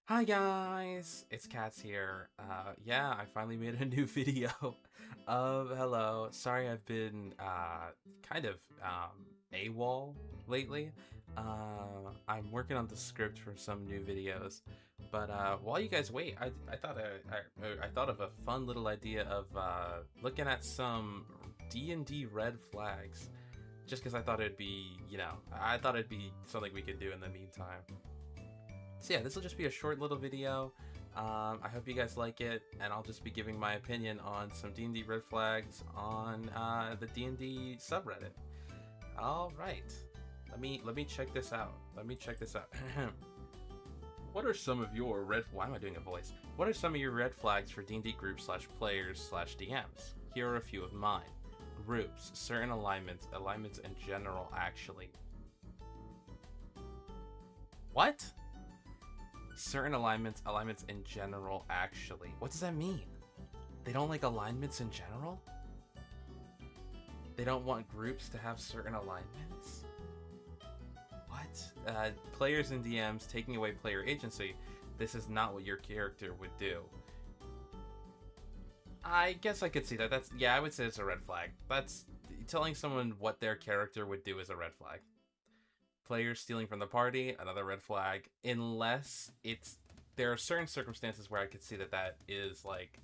Hi guys, it's Cats here. Yeah, I finally made a new video. Hello. Sorry I've been kind of AWOL lately. I'm working on the script for some new videos, but while you guys wait, I thought of a fun little idea of looking at some D&D red flags. Just because I thought it'd be, I thought it'd be something we could do in the meantime. So yeah, this will just be a short little video. I hope you guys like it, and I'll just be giving my opinion on some D&D red flags on the D&D subreddit. All right, let me check this out. What are some of your red? Why am I doing a voice? What are some of your red flags for D&D groups / players / DMs? Here are a few of mine. Groups, certain alignments in general. Actually, what? Certain alignments in general, actually. What does that mean? They don't like alignments in general? They don't want groups to have certain alignments? What? Players and DMs taking away player agency. This is not what your character would do. I guess I could see that. I would say it's a red flag. That's telling someone what their character would do is a red flag. Players stealing from the party, another red flag. Unless there are certain circumstances where I could see that is like,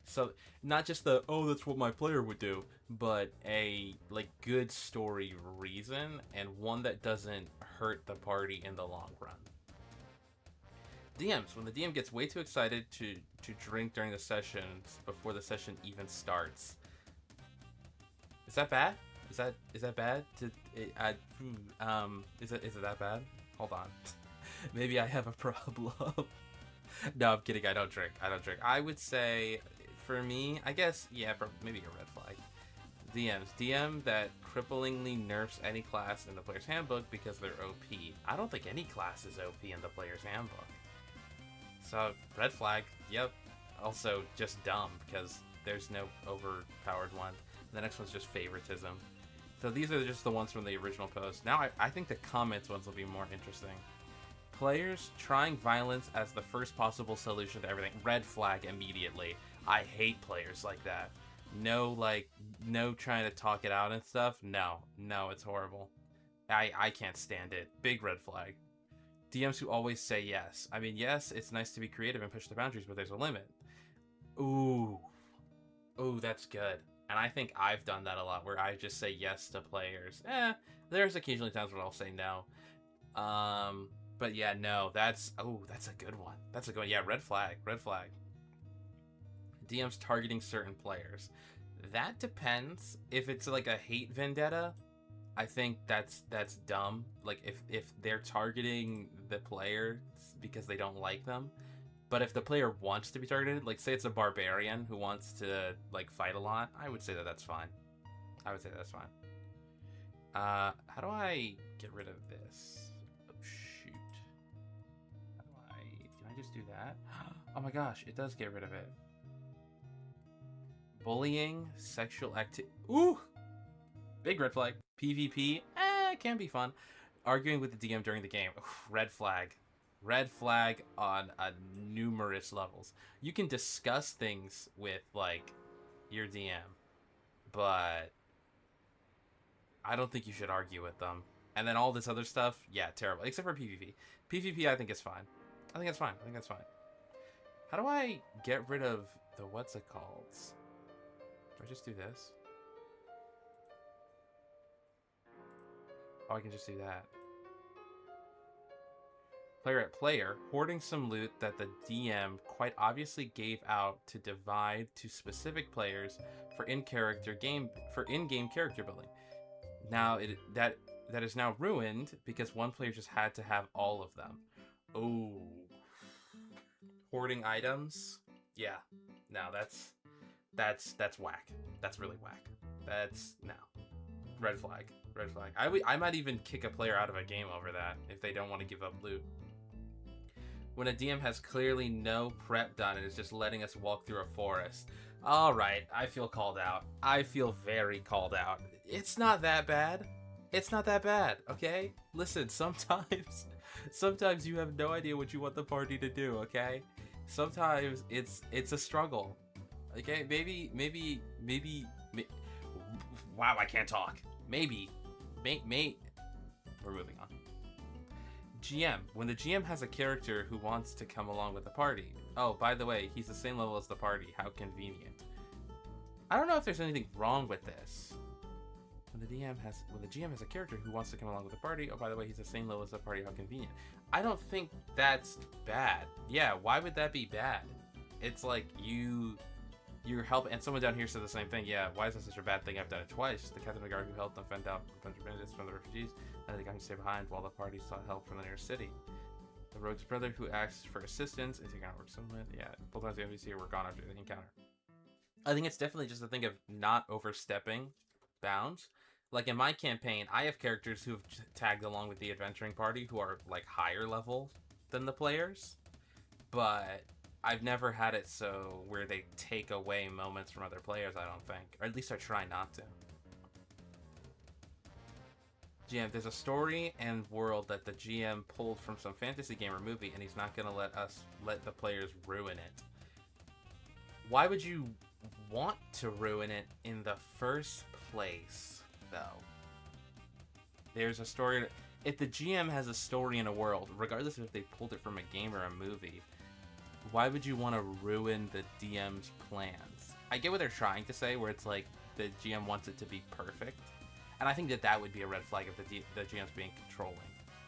so not just that's what my player would do, but a good story reason, and one that doesn't hurt the party in the long run. DMs, when the DM gets way too excited to drink during the sessions before the session even starts. Is that bad? Is that bad? Is it that bad? Hold on. Maybe I have a problem. No, I'm kidding. I don't drink. I would say, for me, I guess, yeah, maybe a red flag. DM that cripplingly nerfs any class in the player's handbook because they're OP. I don't think any class is OP in the player's handbook. So, red flag, yep. Also, just dumb, because there's no overpowered one. The next one's just favoritism. So these are just the ones from the original post. Now I think the comments ones will be more interesting. Players trying violence as the first possible solution to everything. Red flag immediately. I hate players like that. No trying to talk it out and stuff. No, it's horrible. I can't stand it. Big red flag. DMs who always say yes. I mean, yes, it's nice to be creative and push the boundaries, but there's a limit. Ooh, that's good. And I think I've done that a lot, where I just say yes to players. There's occasionally times where I'll say no. But yeah, no, that's a good one. Yeah, red flag. DMs targeting certain players. That depends. If it's like a hate vendetta, I think that's dumb. Like if they're targeting the players because they don't like them. But if the player wants to be targeted, like say it's a barbarian who wants to fight a lot, I would say that's fine. How do I get rid of this? Oh shoot. Can I just do that? Oh my gosh, it does get rid of it. Bullying, sexual activity. Ooh! Big red flag. PvP, it can be fun. Arguing with the DM during the game. Oof, red flag. Red flag on numerous levels. You can discuss things with your DM, but I don't think you should argue with them. And then all this other stuff, yeah, terrible. Except for PvP. PvP, I think is fine. I think that's fine. How do I get rid of the what's it called? Do I just do this? Oh, I can just do that. Player, hoarding some loot that the DM quite obviously gave out to divide to specific players for in-game character building. Now that is now ruined because one player just had to have all of them. Oh, hoarding items. Yeah, no, that's whack. That's really whack. No. Red flag. I might even kick a player out of a game over that if they don't want to give up loot. When a DM has clearly no prep done and is just letting us walk through a forest. Alright, I feel called out. I feel very called out. It's not that bad, okay? Listen, sometimes Sometimes you have no idea what you want the party to do, okay? Sometimes it's a struggle. Okay, maybe wow, I can't talk. Maybe we're moving on. GM. When the GM has a character who wants to come along with the party. Oh, by the way, he's the same level as the party. How convenient. I don't know if there's anything wrong with this. When the GM has a character who wants to come along with the party. Oh, by the way, he's the same level as the party. How convenient. I don't think that's bad. Yeah, why would that be bad? It's like you're helping, and someone down here said the same thing. Yeah, why is this such a bad thing? I've done it twice. The captain of the guard who helped them fend out a bunch of bandits from the refugees, and the guy who stayed behind while the party sought help from the nearest city. The rogue's brother who asked for assistance and taken out work settlement. Yeah, both times the NPC here were gone after the encounter. I think it's definitely just a thing of not overstepping bounds. Like in my campaign, I have characters who've tagged along with the adventuring party who are like higher level than the players, but I've never had it so where they take away moments from other players, I don't think. Or at least I try not to. GM, there's a story and world that the GM pulled from some fantasy game or movie, and he's not going to let the players ruin it. Why would you want to ruin it in the first place, though? There's a story. If the GM has a story in a world, regardless of if they pulled it from a game or a movie, why would you want to ruin the DM's plans? I get what they're trying to say, where it's like the GM wants it to be perfect. And I think that would be a red flag if the GM's being controlling.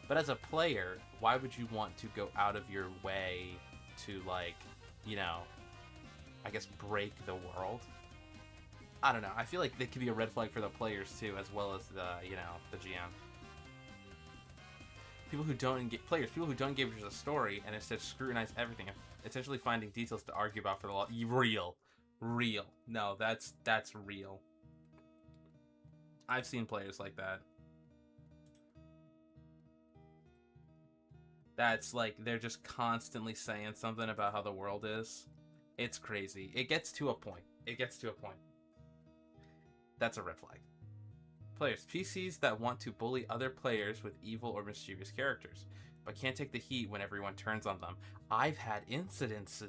But as a player, why would you want to go out of your way to, like, you know, I guess break the world? I don't know. I feel like that could be a red flag for the players too, as well as the, you know, the GM. People who don't engage with a story and instead scrutinize everything, essentially finding details to argue about for the law. Real. No, that's real. I've seen players like that. That's like, they're just constantly saying something about how the world is. It's crazy. It gets to a point. That's a red flag. Players. PCs that want to bully other players with evil or mischievous characters, but can't take the heat when everyone turns on them. I've had incidents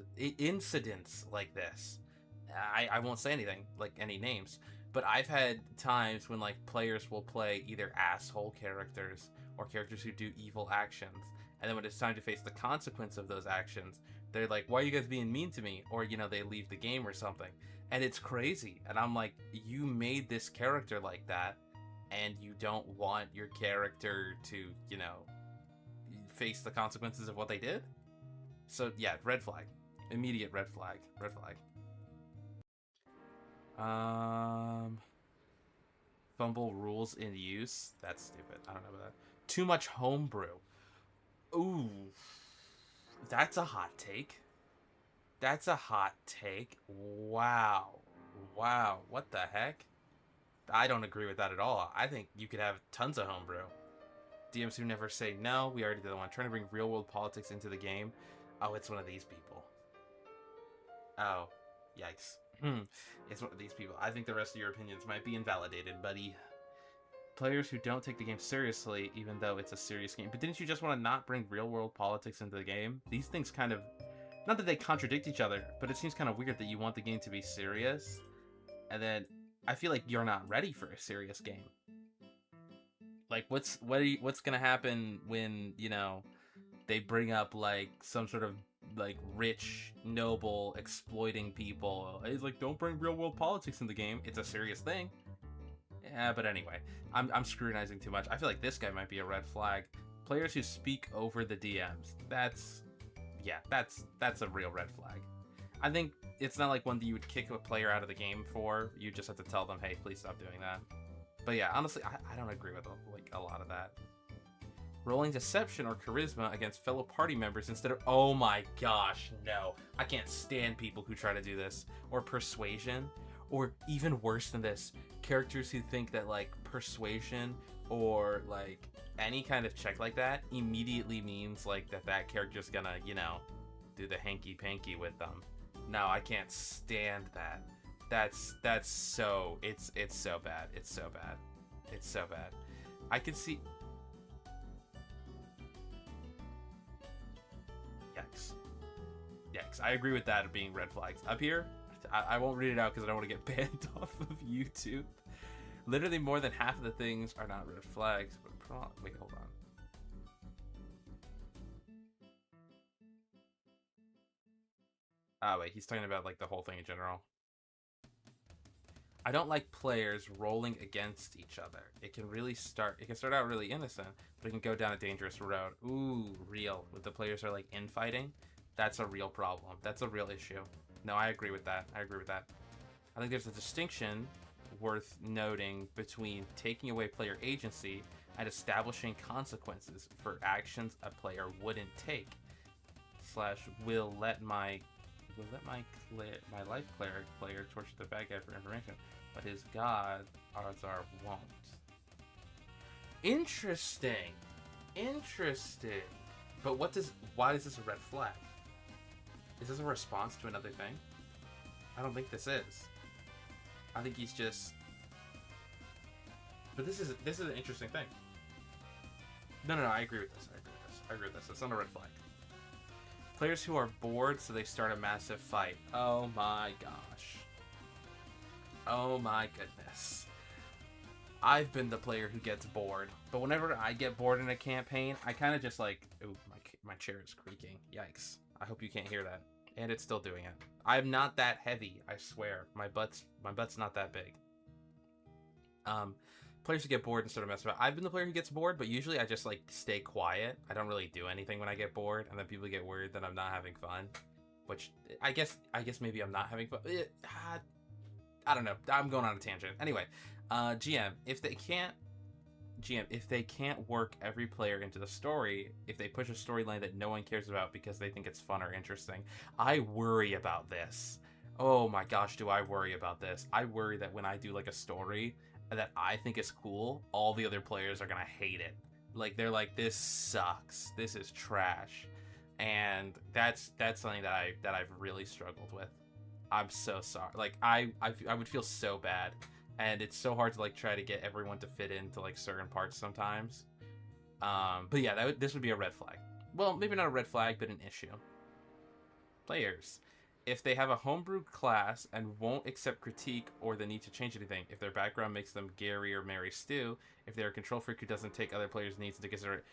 like this. I won't say anything, like any names, but I've had times when like players will play either asshole characters or characters who do evil actions, and then when it's time to face the consequence of those actions, they're like, why are you guys being mean to me? Or, you know, they leave the game or something. And it's crazy. And I'm like, you made this character like that, and you don't want your character to, you know, face the consequences of what they did? So yeah, red flag. Immediate red flag. Fumble rules in use. That's stupid. I don't know about that. Too much homebrew. Ooh. That's a hot take. Wow. What the heck? I don't agree with that at all. I think you could have tons of homebrew. DMs who never say no. We already did the one. Trying to bring real world politics into the game. Oh, it's one of these people. Oh, yikes. It's one of these people. I think the rest of your opinions might be invalidated, buddy. Players who don't take the game seriously, even though it's a serious game. But didn't you just want to not bring real-world politics into the game? These things kind of... Not that they contradict each other, but it seems kind of weird that you want the game to be serious, and then I feel like you're not ready for a serious game. Like, what's gonna happen when, you know, they bring up, like, some sort of, like, rich, noble, exploiting people? It's like, don't bring real-world politics in the game. It's a serious thing. Yeah, but anyway, I'm scrutinizing too much. I feel like this guy might be a red flag. Players who speak over the DMs. That's a real red flag. I think it's not like one that you would kick a player out of the game for. You just have to tell them, hey, please stop doing that. But yeah, honestly, I don't agree with like a lot of that. Rolling deception or charisma against fellow party members instead of... Oh my gosh, no. I can't stand people who try to do this. Or persuasion. Or even worse than this, characters who think that, like, persuasion or, like, any kind of check like that immediately means, like, that character's gonna, you know, do the hanky-panky with them. No, I can't stand that. That's so... It's so bad. It's so bad. I could see... flags. I agree with that being red flags. Up here, I won't read it out because I don't want to get banned off of YouTube. Literally more than half of the things are not red flags. But wait, hold on. Oh wait, he's talking about like the whole thing in general. I don't like players rolling against each other. It can start out really innocent, but it can go down a dangerous road. Ooh, real. When the players are like infighting, that's a real problem. That's a real issue. No, I agree with that. I think there's a distinction worth noting between taking away player agency and establishing consequences for actions a player wouldn't take. / will let my life player torture the bad guy for information, but his god Arzar won't. Interesting. But why is this a red flag? Is this a response to another thing? I don't think this is. I think he's just. But this is an interesting thing. No, I agree with this. It's not a red flag. Players who are bored, so they start a massive fight. Oh my gosh. Oh my goodness. I've been the player who gets bored, but whenever I get bored in a campaign, I kind of just like, ooh, my chair is creaking. Yikes. I hope you can't hear that. And it's still doing it. I'm not that heavy, I swear. My butt's not that big. Players who get bored and sort of mess about. I've been the player who gets bored, but usually I just like stay quiet. I don't really do anything when I get bored, and then people get worried that I'm not having fun. Which I guess maybe I'm not having fun. I don't know. I'm going on a tangent. Anyway, GM, if they can't work every player into the story, if they push a storyline that no one cares about because they think it's fun or interesting, I worry about this. Oh my gosh, do I worry about this? I worry that when I do like a story that I think is cool, all the other players are gonna hate it. Like they're like, this sucks. This is trash. And that's something that I've really struggled with. I'm so sorry. Like I would feel so bad. And it's so hard to like try to get everyone to fit into like certain parts sometimes. But yeah, this would be a red flag. Well, maybe not a red flag, but an issue. Players, if they have a homebrew class and won't accept critique or the need to change anything, if their background makes them Gary or Mary Stu, if they're a control freak who doesn't take other players' needs into consideration,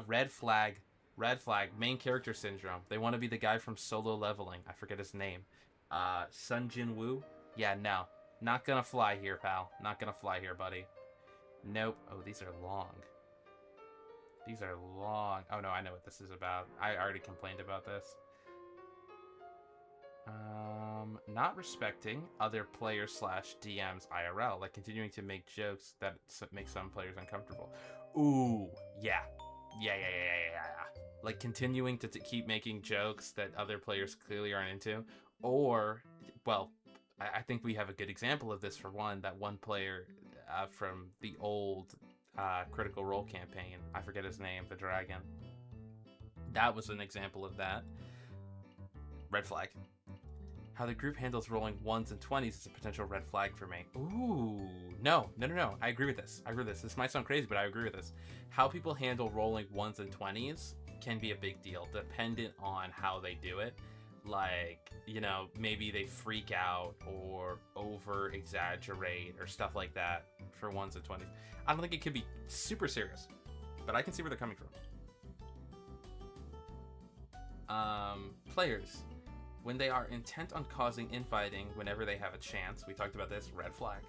red flag. Main character syndrome. They want to be the guy from Solo Leveling. I forget his name. Sun Jin Woo. Yeah, no. Not gonna fly here, pal. Not gonna fly here, buddy. Nope. Oh, these are long. Oh, no, I know what this is about. I already complained about this. Not respecting other players / DMs IRL, like continuing to make jokes that make some players uncomfortable. Ooh, yeah. Like continuing to keep making jokes that other players clearly aren't into. Or, well, I think we have a good example of this for one. That one player from the old Critical Role campaign. I forget his name, the dragon. That was an example of that. Red flag. How the group handles rolling 1s and 20s is a potential red flag for me. Ooh, no. I agree with this. This might sound crazy, but I agree with this. How people handle rolling 1s and 20s can be a big deal, dependent on how they do it. Like, you know, maybe they freak out or over exaggerate or stuff like that for 1s and 20s. I don't think it could be super serious, but I can see where they're coming from. Players, when they are intent on causing infighting whenever they have a chance, we talked about this, red flag.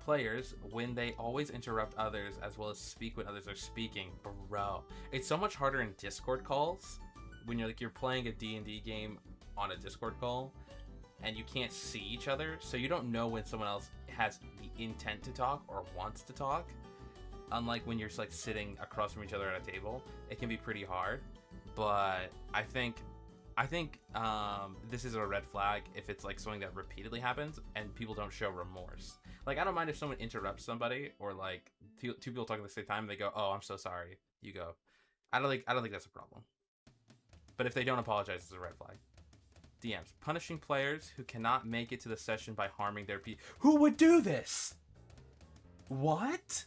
Players, when they always interrupt others as well as speak when others are speaking, bro. It's so much harder in Discord calls when you're playing a D&D game on a Discord call and you can't see each other, so you don't know when someone else has the intent to talk or wants to talk. Unlike when you're just like sitting across from each other at a table, it can be pretty hard. But I think this is a red flag if it's like something that repeatedly happens and people don't show remorse. Like, I don't mind if someone interrupts somebody or like two people talking at the same time and they go, "Oh, I'm so sorry." You go. I don't think that's a problem. But if they don't apologize, it's a red flag. DMs, punishing players who cannot make it to the session by harming their Who would do this? What?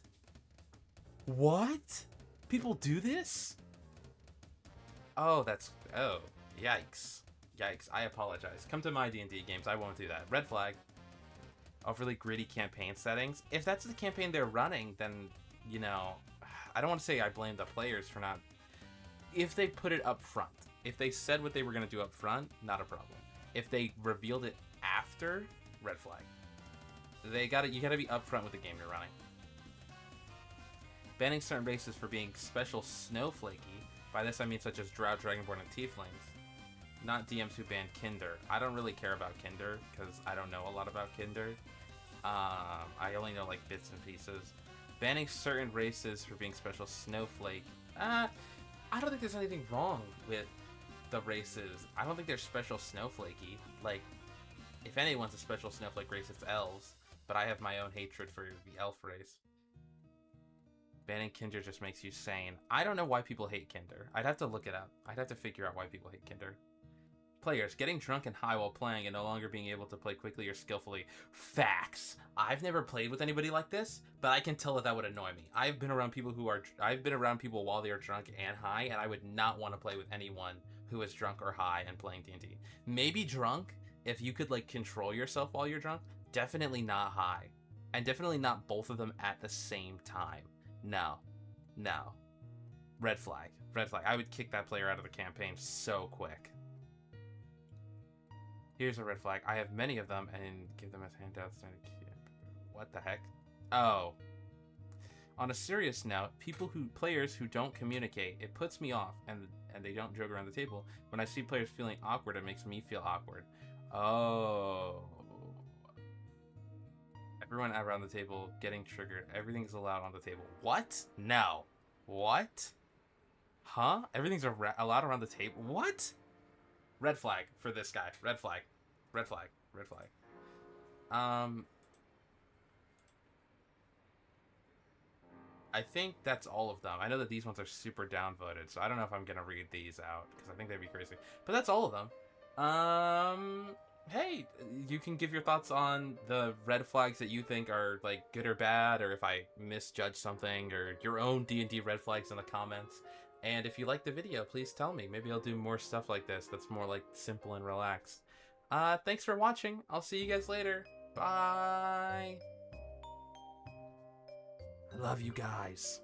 People do this? Oh, Yikes. Yikes. I apologize. Come to my D&D games. I won't do that. Red flag. Overly gritty campaign settings. If that's the campaign they're running, then, you know, I don't want to say I blame the players for not... If they put it up front, if they said what they were going to do up front, not a problem. If they revealed it after, red flag. You gotta be upfront with the game you're running. Banning certain races for being special snowflakey. By this I mean such as Drow, Dragonborn, and Tieflings. Not DMs who ban Kinder. I don't really care about Kinder, because I don't know a lot about Kinder. I only know, like, bits and pieces. Banning certain races for being special snowflake. I don't think there's anything wrong with the races. I don't think they're special snowflakey. Like, if anyone's a special snowflake race, it's elves. But I have my own hatred for the elf race. Banning Kinder just makes you sane. I don't know why people hate Kinder. I'd have to look it up. I'd have to figure out why people hate Kinder. Players, getting drunk and high while playing and no longer being able to play quickly or skillfully. Facts. I've never played with anybody like this, but I can tell that would annoy me. I've been around people while they are drunk and high, and I would not want to play with anyone who is drunk or high and playing D&D. Maybe drunk, if you could, like, control yourself while you're drunk. Definitely not high. And definitely not both of them at the same time. No. No. Red flag. Red flag. I would kick that player out of the campaign so quick. Here's a red flag. I have many of them and give them as handouts. What the heck? Oh. On a serious note, players who don't communicate, it puts me off, and they don't joke around the table. When I see players feeling awkward, it makes me feel awkward. Oh. Everyone around the table getting triggered. Everything's allowed on the table. What? No. What? Huh? Everything's allowed around the table? What? Red flag for this guy. Red flag. Red flag. Red flag. I think that's all of them. I know that these ones are super downvoted, so I don't know if I'm gonna read these out, because I think they'd be crazy. But that's all of them. Hey, you can give your thoughts on the red flags that you think are, like, good or bad, or if I misjudged something, or your own D&D red flags in the comments. And if you like the video, please tell me. Maybe I'll do more stuff like this that's more, like, simple and relaxed. Thanks for watching. I'll see you guys later. Bye! I love you guys.